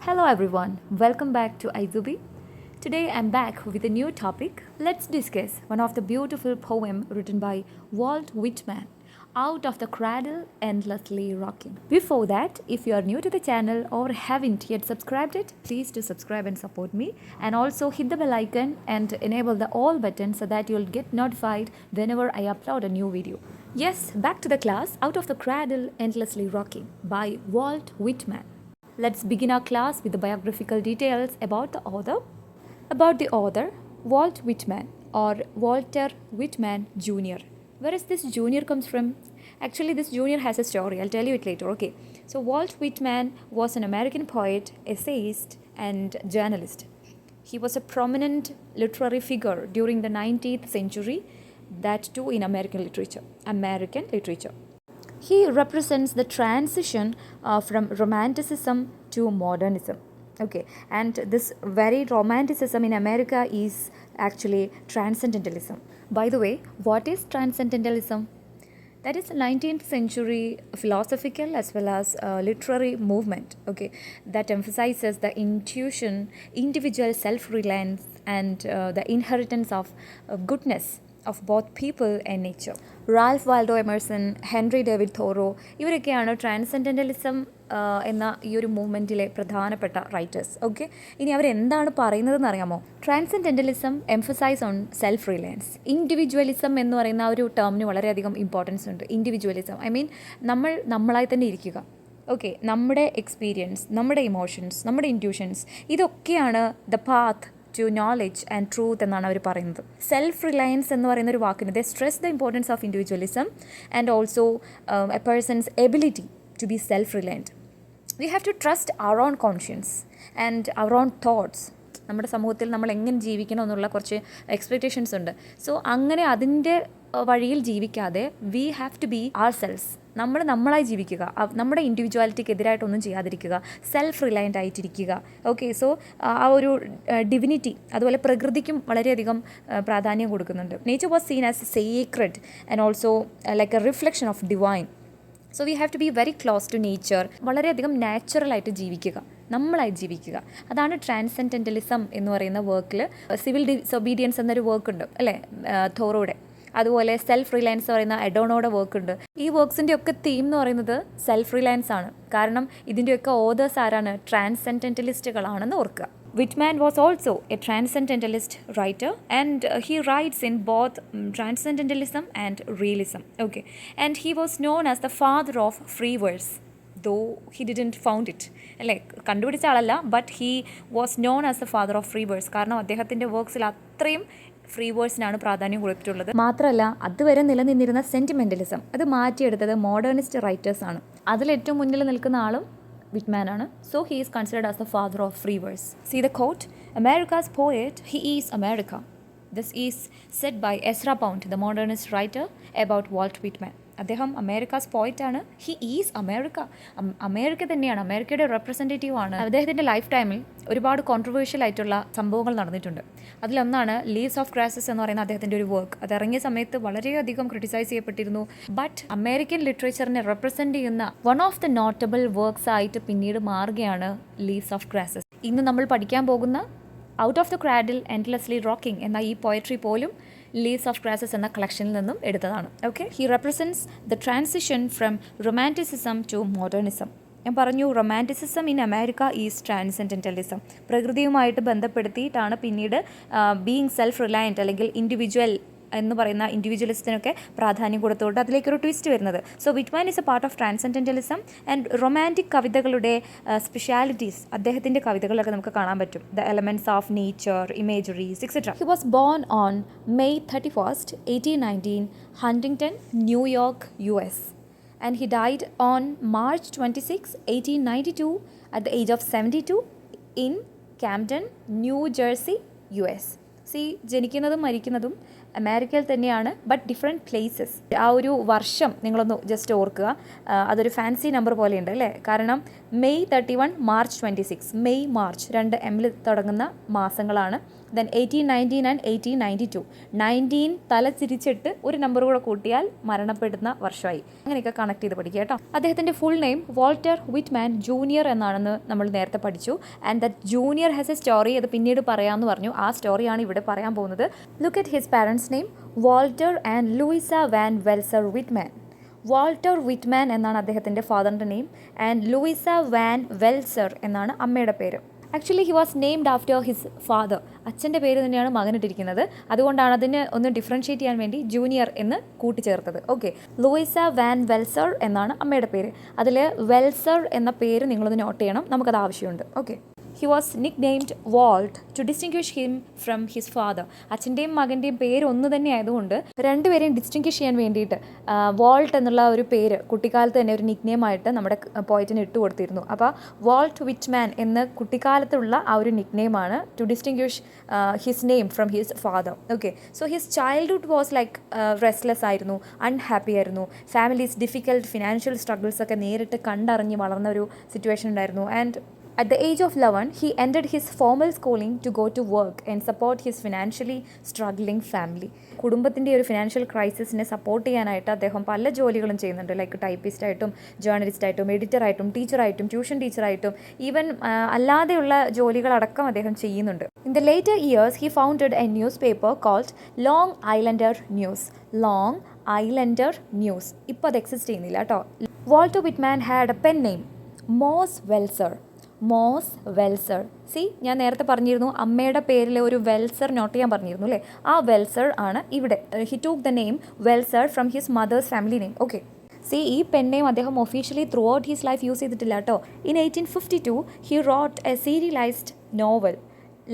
Hello everyone, welcome back to Izubi. Today I'm back with a new topic. Let's discuss one of the beautiful poem written by Walt Whitman, Out of the Cradle, Endlessly Rocking. Before that, if you are new to the channel or haven't yet subscribed it, please do subscribe and support me, and also hit the bell icon and enable the all button so that you'll get notified whenever I upload a new video. Yes, back to the class, Out of the Cradle, Endlessly Rocking by Walt Whitman. Let's begin our class with the biographical details about the author. About the author, Walt Whitman or Walter Whitman Jr. Where is this junior comes from? Actually, this junior has a story. I'll tell you it later. Okay. So Walt Whitman was an American poet, essayist, and journalist. He was a prominent literary figure during the 19th century, that too in American literature. He represents the transition from romanticism to modernism. Okay, and this very romanticism in America is actually transcendentalism. By the way, what is transcendentalism? That is a 19th century philosophical as well as literary movement, okay, that emphasizes the intuition, individual self-reliance, and the inheritance of goodness of both people and nature. Ralph Waldo Emerson, Henry David Thoreau ഇവരൊക്കെയാണ് transcendentalism എന്ന ഈ ഒരു മൂവ്മെൻറ്റിലെ പ്രധാനപ്പെട്ട writers. Okay, ഇനി അവരെന്താണ് പറയുന്നതെന്ന് അറിയാമോ? Transcendentalism emphasise on self reliance. Individualism എന്ന് പറയുന്ന ആ ഒരു ടേമിന് വളരെയധികം ഇമ്പോർട്ടൻസ് ഉണ്ട്. ഇൻഡിവിജ്വലിസം ഐ മീൻ നമ്മളായി തന്നെ ഇരിക്കുക. ഓക്കെ, നമ്മുടെ എക്സ്പീരിയൻസ്, നമ്മുടെ ഇമോഷൻസ്, നമ്മുടെ ഇൻറ്റ്യൂഷൻസ്, ഇതൊക്കെയാണ് the path to knowledge and truth എന്നാണ് അവർ പറയുന്നത്. സെൽഫ് റിലയൻസ് എന്ന് പറയുന്ന ഒരു വാക്കിന് they stress the importance of individualism and also a person's ability to be self reliant. We have to trust our own conscience and our own thoughts. നമ്മുടെ സമൂഹത്തിൽ നമ്മൾ എങ്ങനെ ജീവിക്കണം എന്നുള്ള കുറച്ച് എക്സ്പെക്റ്റേഷൻസ് ഉണ്ട്. സോ അങ്ങനെ അതിൻ്റെ വഴിയിൽ ജീവിക്കാതെ we have to be our selves. നമ്മളായി ജീവിക്കുക, നമ്മുടെ ഇൻഡിവിജ്വാലിറ്റിക്ക് എതിരായിട്ടൊന്നും ചെയ്യാതിരിക്കുക, സെൽഫ് റിലയൻ്റ് ആയിട്ടിരിക്കുക. ഓക്കെ, സോ ആ ഒരു ഡിവിനിറ്റി, അതുപോലെ പ്രകൃതിക്കും വളരെയധികം പ്രാധാന്യം കൊടുക്കുന്നുണ്ട്. Nature was seen as sacred and also like a reflection of divine. So we have to be very close to nature. വളരെയധികം നാച്ചുറലായിട്ട് ജീവിക്കുക, നമ്മളായി ജീവിക്കുക. അതാണ് ട്രാൻസെൻഡൻ്റലിസം എന്ന് പറയുന്ന വർക്കിൽ. സിവിൽ ഡിസൊബീഡിയൻസ് എന്നൊരു വർക്കുണ്ട് അല്ലേ തോറോയുടെ. അതുപോലെ സെൽഫ് റിലയൻസ് പറയുന്ന എഡോണോയുടെ വർക്ക് ഉണ്ട്. ഈ വർക്ക്സിൻ്റെ ഒക്കെ തീം എന്ന് പറയുന്നത് സെൽഫ് റിലയൻസ് ആണ്. കാരണം ഇതിൻ്റെയൊക്കെ ഓതേഴ്സ് ആരാണ്? ട്രാൻസെൻഡൻ്റലിസ്റ്റുകളാണെന്ന് ഓർക്കുക. Whitman was also a transcendentalist writer, and he writes in both transcendentalism and realism. Okay, and he was known as the father of free verse, though he didn't found it. കണ്ടുപിടിച്ച ആളല്ല, but he was known as the father of free verse. കാരണം അദ്ദേഹത്തിൻ്റെ വർക്ക്സിൽ അത്രയും free വേഴ്സിനാണ് പ്രാധാന്യം കൊടുത്തിട്ടുള്ളത്. മാത്രമല്ല, അതുവരെ നിലനിന്നിരുന്ന സെൻറ്റിമെൻ്റലിസം അത് മാറ്റിയെടുത്തത് മോഡേണിസ്റ്റ് റൈറ്റേഴ്സാണ്. അതിലേറ്റവും മുന്നിൽ നിൽക്കുന്ന ആളും വിറ്റ്മാനാണ്. So he is considered as the father of free verse. See the quote, America's poet, he is America. This is said by Ezra Pound, the modernist writer, about Walt Whitman. അദ്ദേഹം America's പോയിറ്റാണ്. He is America. America തന്നെയാണ്, അമേരിക്കയുടെ representative ആണ്. അദ്ദേഹത്തിൻ്റെ life ടൈമിൽ ഒരുപാട് controversial ആയിട്ടുള്ള സംഭവങ്ങൾ നടന്നിട്ടുണ്ട്. അതിലൊന്നാണ് ലീവ്സ് ഓഫ് ഗ്രാസസ് എന്ന് പറയുന്ന അദ്ദേഹത്തിൻ്റെ ഒരു വർക്ക്. അത് ഇറങ്ങിയ സമയത്ത് വളരെയധികം ക്രിട്ടിസൈസ് ചെയ്യപ്പെട്ടിരുന്നു. ബട്ട് അമേരിക്കൻ ലിറ്ററേച്ചറിനെ റെപ്രസെൻറ്റ് ചെയ്യുന്ന one of the notable works ആയിട്ട് പിന്നീട് മാറുകയാണ് ലീവ്സ് ഓഫ് ഗ്രാസസ്. ഇന്ന് നമ്മൾ പഠിക്കാൻ പോകുന്ന out of the cradle endlessly rocking എന്ന ഈ പോയട്രി പോലും ലീവ്സ് ഓഫ് ഗ്രാസസ് എന്ന കളക്ഷനിൽ നിന്നും എടുത്തതാണ്. Okay, he represents the transition from romanticism to modernism. ഞാൻ പറഞ്ഞു, romanticism in America is transcendentalism. പ്രകൃതിയുമായിട്ട് ബന്ധപ്പെടുത്തിയിട്ടാണ് പിന്നീട് ബീയിങ് സെൽഫ് റിലയൻറ്റ് അല്ലെങ്കിൽ ഇൻഡിവിജ്വൽ എന്ന് പറയുന്ന ഇൻഡിവിജ്വലിസത്തിനൊക്കെ പ്രാധാന്യം കൊടുത്തുകൊണ്ട് അതിലേക്കൊരു ട്വിസ്റ്റ് വരുന്നത്. So Whitman is a part of transcendentalism and romantic കവിതകളുടെ സ്പെഷ്യാലിറ്റീസ് അദ്ദേഹത്തിൻ്റെ കവിതകളിലൊക്കെ നമുക്ക് കാണാൻ പറ്റും. The elements of nature, imageries etcetera. He was born on May 31st, 1819, Huntington, New York, US. And he died on March 26, 1892 at the age of 72 in Camden, New Jersey, US. ജനിക്കുന്നതും മരിക്കുന്നതും അമേരിക്കയിൽ തന്നെയാണ്, but different places. ആ ഒരു വർഷം നിങ്ങളൊന്ന് just ഓർക്കുക. അതൊരു fancy number പോലെയുണ്ട് അല്ലേ? കാരണം May 31, March 26, May March 2 M തുടങ്ങുന്ന മാസങ്ങളാണ് then 1819 and 1892. 19 തല തിരിച്ചിട്ട് ഒരു നമ്പർ കൂടെ കൂട്ടിയാൽ മരണപ്പെടുന്ന വർഷമായി. അങ്ങനെയൊക്കെ കണക്ട് ചെയ്ത് പഠിക്കുക കേട്ടോ. അദ്ദേഹത്തിൻ്റെ full name Walter Whitman junior എന്നാണെന്ന് നമ്മൾ നേരത്തെ പഠിച്ചു. And that junior has a story, അത് പിന്നീട് പറയാമെന്ന് പറഞ്ഞു. ആ സ്റ്റോറിയാണ് ഇവിടെ പറയാൻ പോകുന്നത്. Look at his parents name, Walter and Louisa Van Velsor Whitman. Walter Whitman എന്നാണ് അദ്ദേഹത്തിൻ്റെ ഫാദറിൻ്റെ name, and Louisa Van Velsor എന്നാണ് അമ്മയുടെ പേര്. Actually he was named after his father. അച്ഛൻ്റെ പേര് തന്നെയാണ് മകനിട്ടിരിക്കുന്നത്. അതുകൊണ്ടാണ് അതിന് ഒന്ന് ഡിഫറൻഷ്യേറ്റ് ചെയ്യാൻ വേണ്ടി ജൂനിയർ എന്ന് കൂട്ടിച്ചേർത്തത്. ഓക്കെ, ലൂയിസ വാൻ വെൽസർ എന്നാണ് അമ്മയുടെ പേര്. അതിൽ വെൽസർ എന്ന പേര് നിങ്ങളൊന്ന് നോട്ട് ചെയ്യണം, നമുക്കത് ആവശ്യമുണ്ട്. Okay, he was nicknamed Walt to distinguish him from his father. അച്ഛൻ്റെയും മകൻ്റെയും പേര് ഒന്ന് തന്നെ ആയതുകൊണ്ട് രണ്ടുപേരെയും ഡിസ്റ്റിങ്ക്വിഷ് ചെയ്യാൻ വേണ്ടിയിട്ട് വാൾട്ട് എന്നുള്ള ഒരു പേര് കുട്ടിക്കാലത്ത് തന്നെ ഒരു നിക് നെയിമായിട്ട് നമ്മുടെ പോയറ്റിന് ഇട്ട് കൊടുത്തിരുന്നു. അപ്പോൾ വാൾട്ട് വിറ്റ്മാൻ എന്ന കുട്ടിക്കാലത്തുള്ള ആ ഒരു നിക് നെയിമാണ് to distinguish his name from his father. Okay, so his childhood was like restless ആയിരുന്നു, അൺഹാപ്പി ആയിരുന്നു. ഫാമിലീസ് ഡിഫിക്കൽട്ട് ഫിനാൻഷ്യൽ സ്ട്രഗിൾസ് ഒക്കെ നേരിട്ട് കണ്ടറിഞ്ഞ് വളർന്ന ഒരു സിറ്റുവേഷൻ ഉണ്ടായിരുന്നു. And at the age of 11, he ended his formal schooling to go to work and support his financially struggling family. കുടുംബത്തിൻ്റെ ഒരു ഫിനാൻഷ്യൽ ക്രൈസിസിനെ സപ്പോർട്ട് ചെയ്യാനായിട്ട് അദ്ദേഹം പല ജോലികളും ചെയ്യുന്നുണ്ട്. ലൈക്ക് ടൈപ്പിസ്റ്റായിട്ടും ജേർണലിസ്റ്റായിട്ടും എഡിറ്ററായിട്ടും ടീച്ചറായിട്ടും ട്യൂഷൻ ടീച്ചറായിട്ടും ഈവൻ അല്ലാതെയുള്ള ജോലികളടക്കം അദ്ദേഹം ചെയ്യുന്നുണ്ട്. In the later years, he founded a newspaper called Long Islander News. Long Islander News. ഇപ്പോൾ അത് എക്സിസ്റ്റ് ചെയ്യുന്നില്ല കേട്ടോ. Walter Whitman had a pen name, Mose Velsor. Mose Velsor. See, ഞാൻ നേരത്തെ പറഞ്ഞിരുന്നു അമ്മയുടെ പേരിൽ ഒരു വെൽസർ നോട്ട് ചെയ്യാൻ പറഞ്ഞിരുന്നു അല്ലേ, ആ വെൽസർ ആണ് ഇവിടെ. He took the name Velsor from his mother's family name. Okay, see, ഈ പെൻ നെയിം അദ്ദേഹം officially throughout his life use ചെയ്തിട്ടില്ല കേട്ടോ. In 1852 he wrote a serialised novel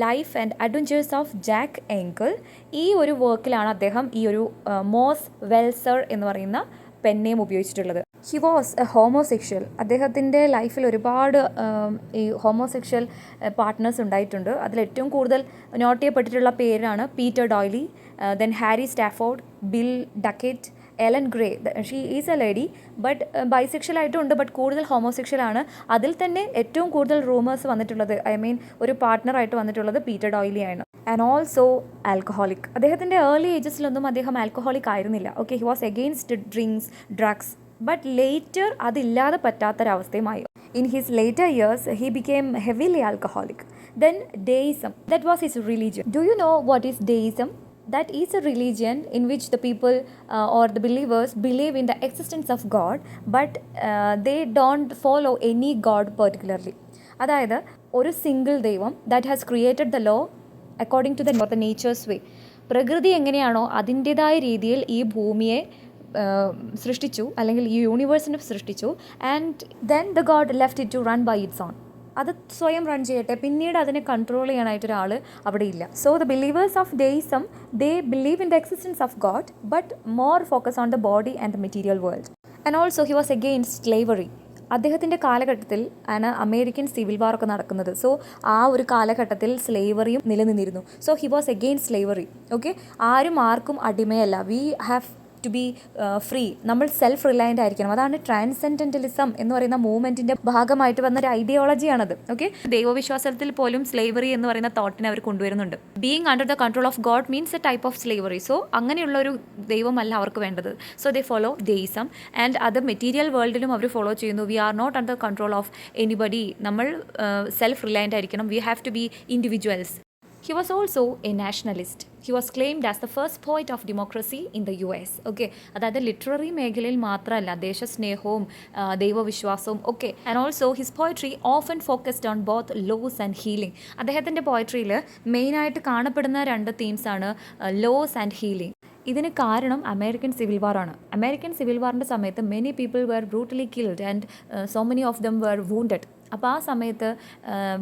life and adventures of Jack Engle. ഈ ഒരു വർക്കിലാണ് അദ്ദേഹം ഈ ഒരു MOS വെൽസർ എന്ന് പറയുന്ന പെൻ നെയിം ഉപയോഗിച്ചിട്ടുള്ളത്. He was A homosexual. അദ്ദേഹത്തിൻ്റെ ലൈഫിൽ ഒരുപാട് ഈ ഹോമോസെക്ഷൽ പാർട്ട്നേഴ്സ് ഉണ്ടായിട്ടുണ്ട്. അതിലേറ്റവും കൂടുതൽ നോട്ട് ചെയ്യപ്പെട്ടിട്ടുള്ള പേരാണ് Peter Doyle, then Harry Stafford, Bill Duckett, Ellen Grey. She is a lady but bisexual ആയിട്ടും ഉണ്ട്, ബട്ട് കൂടുതൽ ഹോമോസെക്ഷലാണ്. അതിൽ തന്നെ ഏറ്റവും കൂടുതൽ റൂമേഴ്സ് വന്നിട്ടുള്ളത്, ഐ മീൻ ഒരു പാർട്ട്ണറായിട്ട് വന്നിട്ടുള്ളത് പീറ്റർ ഡോയ്ലി ആണ്. And also alcoholic. അദ്ദേഹത്തിൻ്റെ ഏർലി ഏജസിലൊന്നും അദ്ദേഹം ആൽക്കഹോളിക് ആയിരുന്നില്ല. Okay, he was against drinks, drugs, but later അതില്ലാതെ പറ്റാത്തൊരവസ്ഥയുമായി. In his later years, he became heavily alcoholic. Then Deism, that was his religion. Do you know what is Deism? That is a religion in which the people or the believers believe in the existence of God, but they don't follow any God particularly. അതായത് ഒരു single ദൈവം that has created the law according to the nature's way. പ്രകൃതി എങ്ങനെയാണോ അതിൻ്റെതായ രീതിയിൽ ഈ ഭൂമിയെ സൃഷ്ടിച്ചു, അല്ലെങ്കിൽ ഈ യൂണിവേഴ്സിനെ സൃഷ്ടിച്ചു. And then the God left it to run by its own. അത് സ്വയം റൺ ചെയ്യട്ടെ, പിന്നീട് അതിനെ കൺട്രോൾ ചെയ്യാനായിട്ടൊരാൾ അവിടെ ഇല്ല. So the believers of deism, they believe in the existence of God but more focus on the body and the material world. And also he was against slavery. അദ്ദേഹത്തിൻ്റെ കാലഘട്ടത്തിൽ ആണ് അമേരിക്കൻ സിവിൽ വാർ ഒക്കെ നടക്കുന്നത്. So ആ ഒരു കാലഘട്ടത്തിൽ സ്ലേവറിയും നിലനിന്നിരുന്നു. So he was against slavery. Okay, ആരും ആർക്കും അടിമയല്ല. We have to be free. നമ്മൾ സെൽഫ് റിലയൻ്റ് ആയിരിക്കണം. അതാണ് ട്രാൻസെൻഡൻ്റലിസം എന്ന് പറയുന്ന മൂവ്മെൻറ്റിൻ്റെ ഭാഗമായിട്ട് വന്നൊരു ഐഡിയോളജിയാണത്. ഓക്കെ, ദൈവവിശ്വാസത്തിൽ പോലും സ്ലേവറി എന്ന് പറയുന്ന തോട്ടിനെ അവർ കൊണ്ടുവരുന്നുണ്ട്. Being under the control of God means a type of slavery. So അങ്ങനെയുള്ളൊരു ദൈവമല്ല അവർക്ക് വേണ്ടത്. So they follow deism. And അത് മെറ്റീരിയൽ വേൾഡിലും അവർ ഫോളോ ചെയ്യുന്നു. We are not under control of anybody. നമ്മൾ സെൽഫ് റിലയൻ്റ് ആയിരിക്കണം. We have to be individuals. He was also a nationalist. He was claimed as the first poet of democracy in the US. Okay, അതായത് literary മേഖലയിൽ മാത്രമല്ല, ദേശസ്നേഹവും ദൈവവിശ്വാസവും ഒക്കെ. And also his poetry often focused on both loss and healing. അദ്ദേഹത്തിൻ്റെ പോയട്രിയിൽ മെയിനായിട്ട് കാണപ്പെടുന്ന രണ്ട് തീംസാണ് ലോസ് ആൻഡ് ഹീലിംഗ്. ഇതിന് കാരണം അമേരിക്കൻ സിവിൽ വാറാണ്. അമേരിക്കൻ സിവിൽ വാറിൻ്റെ സമയത്ത് many people were brutally killed and so many of them were wounded. അപ്പോൾ ആ സമയത്ത്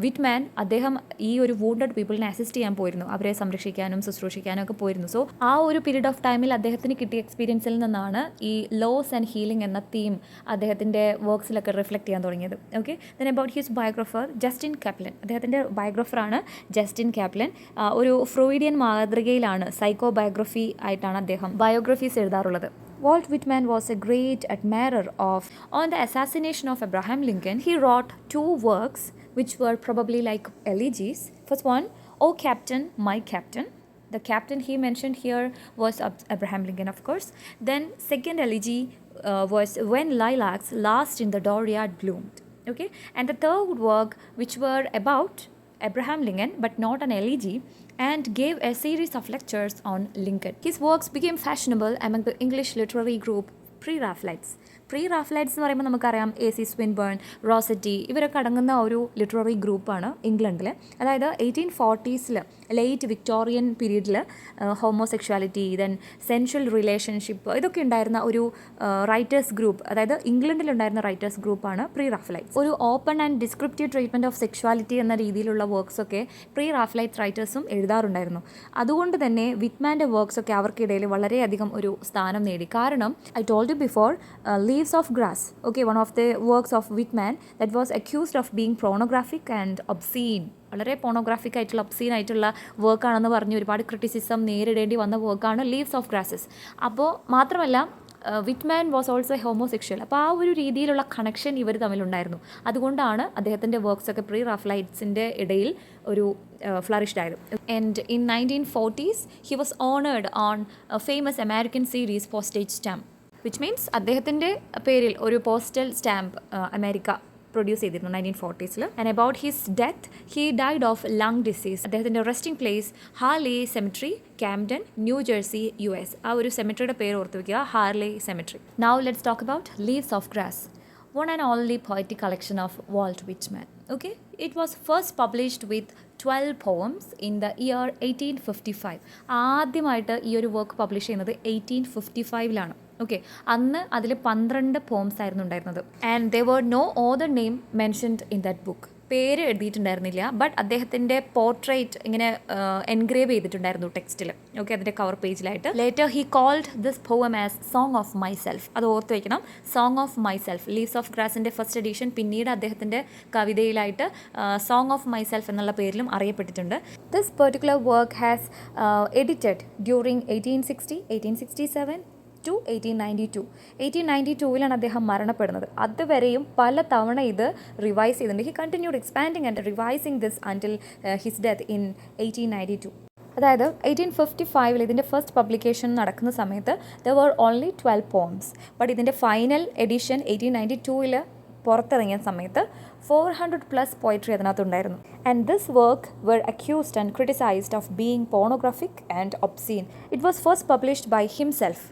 വിറ്റ്മാൻ അദ്ദേഹം ഈ ഒരു വൂണ്ടഡ് പീപ്പിളിനെ അസിസ്റ്റ് ചെയ്യാൻ പോയിരുന്നു, അവരെ സംരക്ഷിക്കാനും ശുശ്രൂഷിക്കാനും ഒക്കെ പോയിരുന്നു. സോ ആ ഒരു പീരീഡ് ഓഫ് ടൈമിൽ അദ്ദേഹത്തിന് കിട്ടിയ എക്സ്പീരിയൻസിൽ നിന്നാണ് ഈ ലോസ് ആൻഡ് ഹീലിംഗ് എന്ന തീം അദ്ദേഹത്തിൻ്റെ വർക്ക്സിലൊക്കെ റിഫ്ലക്റ്റ് ചെയ്യാൻ തുടങ്ങിയത്. Okay, then about his biographer Justin Kaplan. അദ്ദേഹത്തിൻ്റെ ബയോഗ്രഫറാണ് ജസ്റ്റിൻ കാപ്ലൻ. ഒരു ഫ്രോയിഡിയൻ മാതൃകയിലാണ്, സൈക്കോ ബയോഗ്രഫി ആയിട്ടാണ് അദ്ദേഹം biographies എഴുതാറുള്ളത്. Walt Whitman was a great admirer of. On the assassination of Abraham Lincoln, he wrote two works which were probably like elegies. First one, "Oh Captain, my Captain." The captain he mentioned here was Abraham Lincoln, of course. Then second elegy was "When Lilacs Last in the Dooryard Bloomed." Okay, and the third work, which were about Abraham Lincoln but not an elegy, and gave a series of lectures on Lincoln. His works became fashionable among the English literary group Pre-Raphaelites. Pre-Raphaelites എന്ന് പറയുമ്പോൾ നമുക്കറിയാം A.C. Swinburne, Rossetti ഇവരൊക്കെ അടങ്ങുന്ന ഒരു literary ഗ്രൂപ്പാണ് ഇംഗ്ലണ്ടിൽ. അതായത് 1840s late Victorian പീരീഡിൽ ഹോമോസെക്ഷുവാലിറ്റി, ദെൻ സെൻഷ്വൽ റിലേഷൻഷിപ്പ്, ഇതൊക്കെ ഉണ്ടായിരുന്ന ഒരു റൈറ്റേഴ്സ് ഗ്രൂപ്പ്, അതായത് ഇംഗ്ലണ്ടിലുണ്ടായിരുന്ന റൈറ്റേഴ്സ് ഗ്രൂപ്പാണ് പ്രീ-റാഫലൈറ്റ്സ്. ഒരു open and descriptive treatment of sexuality എന്ന രീതിയിലുള്ള വർക്ക്സൊക്കെ പ്രീ-റാഫലൈറ്റ് റൈറ്റേഴ്സും എഴുതാറുണ്ടായിരുന്നു. അതുകൊണ്ട് തന്നെ വിറ്റ്മാൻ്റെ വർക്ക്സൊക്കെ അവർക്കിടയിൽ വളരെയധികം ഒരു സ്ഥാനം നേടി. കാരണം I told you before, Leaves of Grass, okay, one of the works of Whitman that was accused of being pornographic and obscene. വളരെ പോണോഗ്രാഫിക് ആയിട്ടുള്ള ഒബ്സീൻ ആയിട്ടുള്ള വർക്കാണെന്ന് പറഞ്ഞ് ഒരുപാട് ക്രിറ്റിസിസം നേരിടേണ്ടി വന്ന വർക്കാണ് ലീവ്സ് ഓഫ് ഗ്രാസസ്. അപ്പോൾ മാത്രമല്ല വിറ്റ്മാൻ വാസ് ഓൾസോ ഹോമോസെക്ഷൽ. അപ്പോൾ ആ ഒരു രീതിയിലുള്ള കണക്ഷൻ ഇവർ തമ്മിലുണ്ടായിരുന്നു. അതുകൊണ്ടാണ് അദ്ദേഹത്തിൻ്റെ വർക്ക്സൊക്കെ പ്രീ-റാഫലൈറ്റ്സിൻ്റെ ഇടയിൽ ഒരു ഫ്ലറിഷ്ഡ് ആയത്. And in 1940s he was honored on a famous American series postage stamp, which means അദ്ദേഹത്തിൻ്റെ പേരിൽ ഒരു പോസ്റ്റൽ സ്റ്റാമ്പ് അമേരിക്ക പ്രൊഡ്യൂസ് ചെയ്തിരുന്നു 1940s. And about his death, he died of lung disease. അദ്ദേഹത്തിൻ്റെ resting place Harleigh cemetery, Camden, New Jersey, US. ആ ഒരു സെമിട്രിയുടെ പേര് ഓർത്ത് വയ്ക്കുക, Harleigh cemetery. Now let's talk about leaves of grass, one and only poetic collection of Walt Whitman. Okay, it was first published with 12 poems in the year 1855. ആദ്യമായിട്ട് ഈ ഒരു work publish ചെയ്യുന്നത് 1855 ഓക്കെ. അന്ന് അതിൽ 12 പോംസ് ആയിരുന്നു ഉണ്ടായിരുന്നത്. And there were no author name mentioned in that book. പേര് എഴുതിയിട്ടുണ്ടായിരുന്നില്ല, ബട്ട് അദ്ദേഹത്തിൻ്റെ പോർട്രേറ്റ് ഇങ്ങനെ എൻഗ്രേവ് ചെയ്തിട്ടുണ്ടായിരുന്നു ടെക്സ്റ്റിൽ. ഓക്കെ, അതിൻ്റെ കവർ പേജിലായിട്ട്. Later he called this poem as song of myself. അത് ഓർത്ത് വയ്ക്കണം, song of myself. Leaves of ഗ്രാസിൻ്റെ ഫസ്റ്റ് എഡിഷൻ പിന്നീട് അദ്ദേഹത്തിൻ്റെ കവിതയിലായിട്ട് സോങ് ഓഫ് മൈ സെൽഫ് എന്നുള്ള പേരിലും അറിയപ്പെട്ടിട്ടുണ്ട്. This particular work has edited during 1860, 1867 to 1892. 1892 അദ്ദേഹം മരണപ്പെടുന്നത്. അതുവരെയും പല തവണ ഇത് റിവൈസ് ചെയ്തിട്ടുണ്ട്. He continued expanding and revising this until his death in 1892. അതായത് 1855 ഇതിൻ്റെ ഫസ്റ്റ് പബ്ലിക്കേഷൻ നടക്കുന്ന സമയത്ത് there were only 12 poems. But ഇതിൻ്റെ ഫൈനൽ എഡിഷൻ 1892 പുറത്തിറങ്ങിയ സമയത്ത് 400+ പോയിട്രി അതിനകത്തുണ്ടായിരുന്നു. And this work were accused and criticized of being pornographic and obscene. It was first published by himself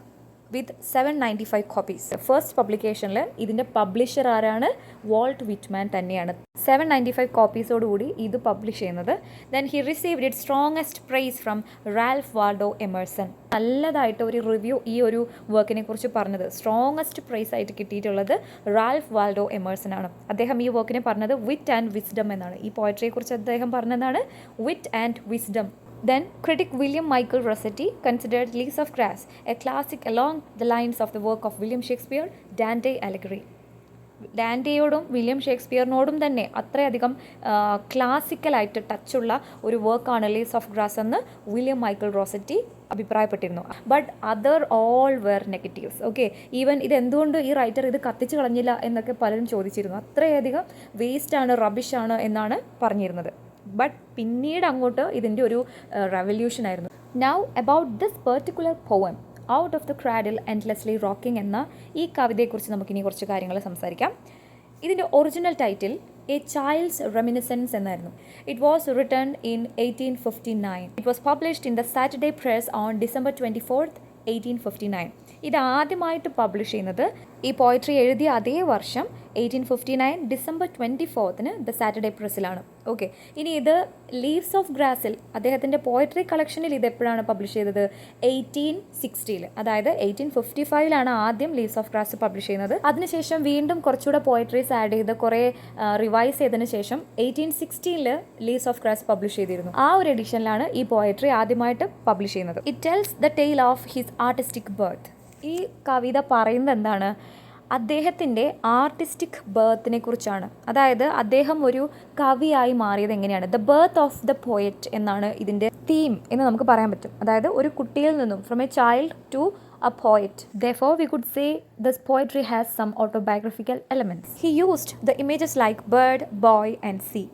with 795 copies. First പബ്ലിക്കേഷനിൽ ഇതിൻ്റെ publisher ആരാണ്? Volt Whitman തന്നെയാണ്. 795 കോപ്പീസോടുകൂടി ഇത് publish ചെയ്യുന്നത്. Then he received it strongest praise from Ralph Waldo Emerson. നല്ലതായിട്ട് ഒരു review ഈ ഒരു വർക്കിനെ കുറിച്ച് പറഞ്ഞത്, സ്ട്രോങ്ങസ്റ്റ് പ്രൈസ് ആയിട്ട് കിട്ടിയിട്ടുള്ളത് റാൽഫ് വാൾഡോ എമേഴ്സൺ ആണ്. അദ്ദേഹം ഈ വർക്കിനെ പറഞ്ഞത് വിറ്റ് ആൻഡ് വിസ്ഡം എന്നാണ്. ഈ പോയട്രിയെക്കുറിച്ച് അദ്ദേഹം പറഞ്ഞതാണ് wit and wisdom. Then critic William Michael Rossetti considered Leaves of Grass a classic along the lines of the work of William Shakespeare, Dante Alighieri. ഡാൻറ്റെയോടും വില്യം ഷേക്സ്പിയറിനോടും തന്നെ അത്രയധികം ക്ലാസിക്കലായിട്ട് ടച്ചുള്ള ഒരു വർക്കാണ് ലീവ്സ് ഓഫ് ഗ്രാസ് എന്ന് വില്യം മൈക്കിൾ റോസറ്റി അഭിപ്രായപ്പെട്ടിരുന്നു. But other all were negatives. Okay, even ഇതെന്തുകൊണ്ട് ഈ റൈറ്റർ ഇത് കത്തിച്ച് കളഞ്ഞില്ല എന്നൊക്കെ പലരും ചോദിച്ചിരുന്നു. അത്രയധികം വേസ്റ്റാണ്, റബിഷാണ് എന്നാണ് പറഞ്ഞിരുന്നത്. ബട്ട് പിന്നീട് അങ്ങോട്ട് ഇതിൻ്റെ ഒരു റെവല്യൂഷൻ ആയിരുന്നു. Now about this particular poem out of the cradle endlessly rocking എന്ന ഈ കവിതയെക്കുറിച്ച് നമുക്കിനി കുറച്ച് കാര്യങ്ങൾ സംസാരിക്കാം. ഇതിൻ്റെ original title a child's reminiscence എന്നായിരുന്നു. It was written in 1859. It was published in the Saturday Press on December 24th, 1859. ഇത് ആദ്യമായിട്ട് പബ്ലിഷ് ചെയ്യുന്നത് ഈ പോയട്രി എഴുതിയ അതേ വർഷം 1859 December 24th ദ സാറ്റർഡേ പ്രസ്സിലാണ്. ഓക്കെ, ഇനി ഇത് ലീവ്സ് ഓഫ് ഗ്രാസിൽ അദ്ദേഹത്തിൻ്റെ പോയട്രി കളക്ഷനിൽ ഇത് എപ്പോഴാണ് പബ്ലിഷ് ചെയ്തത്? 1860. അതായത് 1855 ആദ്യം ലീവ്സ് ഓഫ് ഗ്രാസ് പബ്ലിഷ് ചെയ്യുന്നത്. അതിനുശേഷം വീണ്ടും കുറച്ചുകൂടെ പോയട്രീസ് ആഡ് ചെയ്ത് കുറേ റിവൈസ് ചെയ്തതിന് ശേഷം 1860 ലീവ്സ് ഓഫ് ഗ്രാസ് പബ്ലിഷ് ചെയ്തിരുന്നു. ആ ഒരു എഡിഷനിലാണ് ഈ പോയട്രി ആദ്യമായിട്ട് പബ്ലിഷ് ചെയ്യുന്നത്. It tells the tale of his artistic birth. ഈ കവിത പറയുന്നത് എന്താണ്? അദ്ദേഹത്തിൻ്റെ ആർട്ടിസ്റ്റിക് ബർത്തിനെ കുറിച്ചാണ്. അതായത് അദ്ദേഹം ഒരു കവിയായി മാറിയത് എങ്ങനെയാണ്. The birth of the poet എന്നാണ് ഇതിൻ്റെ തീം എന്ന് നമുക്ക് പറയാൻ പറ്റും. അതായത് ഒരു കുട്ടിയിൽ നിന്നും from a child to a poet. Therefore, we could say this poetry has some autobiographical elements. He used the images like bird, boy and sea.